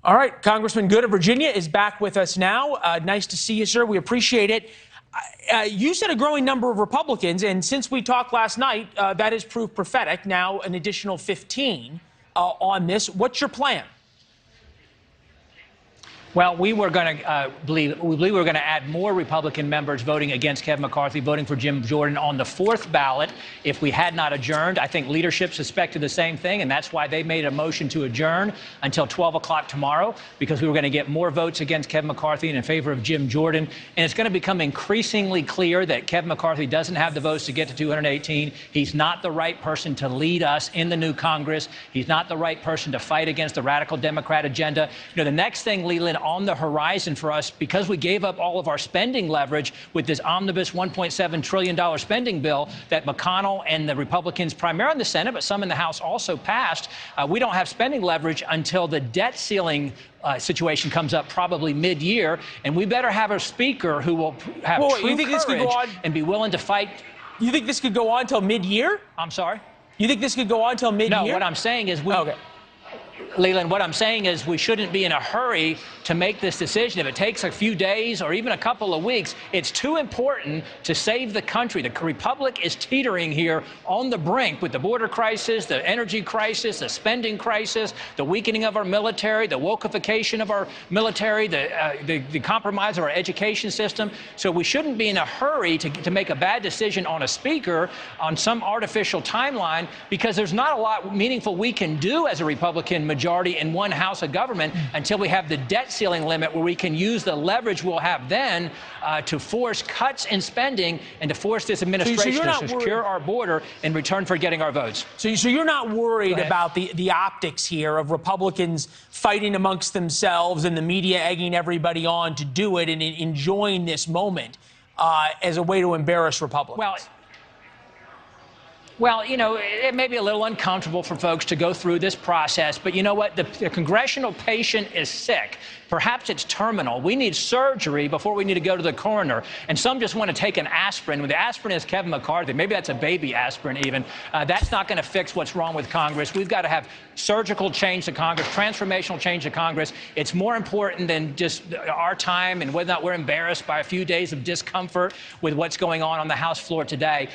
All right, Congressman Good of Virginia is back with us now. Nice to see you, sir. We appreciate it. You said a growing number of Republicans, and since we talked last night, that has proved prophetic. Now an additional 15 on this. What's your plan? Well, we believe we were going to add more Republican members voting against Kevin McCarthy, voting for Jim Jordan on the fourth ballot if we had not adjourned. I think leadership suspected the same thing, and that's why they made a motion to adjourn until 12 o'clock tomorrow, because we were going to get more votes against Kevin McCarthy and in favor of Jim Jordan. And it's going to become increasingly clear that Kevin McCarthy doesn't have the votes to get to 218. He's not the right person to lead us in the new Congress. He's not the right person to fight against the radical Democrat agenda. You know, the next thing, Leland, on the horizon for us, because we gave up all of our spending leverage with this omnibus $1.7 trillion spending bill that McConnell and the Republicans, primarily in the Senate, but some in the House, also passed. We don't have spending leverage until the debt ceiling situation comes up probably mid-year, and we better have a speaker who will have true courage and be willing to fight. You think this could go on until mid-year? I'm sorry? You think this could go on until mid-year? No, what I'm saying is Okay. Leland, what I'm saying is we shouldn't be in a hurry to make this decision. If it takes a few days or even a couple of weeks, it's too important to save the country. The republic is teetering here on the brink with the border crisis, the energy crisis, the spending crisis, the weakening of our military, the wokeification of our military, the compromise of our education system. So we shouldn't be in a hurry to make a bad decision on a speaker on some artificial timeline, because there's not a lot meaningful we can do as a Republican majority in one house of government until we have the debt ceiling limit, where we can use the leverage we'll have then to force cuts in spending and to force this administration to secure our border in return for getting our votes. So you're not worried about the optics here of Republicans fighting amongst themselves and the media egging everybody on to do it and enjoying this moment as a way to embarrass Republicans? Well, you know, it may be a little uncomfortable for folks to go through this process, but you know what? The congressional patient is sick. Perhaps it's terminal. We need surgery before we need to go to the coroner. And some just want to take an aspirin. When the aspirin is Kevin McCarthy, maybe that's a baby aspirin even, that's not going to fix what's wrong with Congress. We've got to have surgical change to Congress, transformational change to Congress. It's more important than just our time and whether or not we're embarrassed by a few days of discomfort with what's going on the House floor today.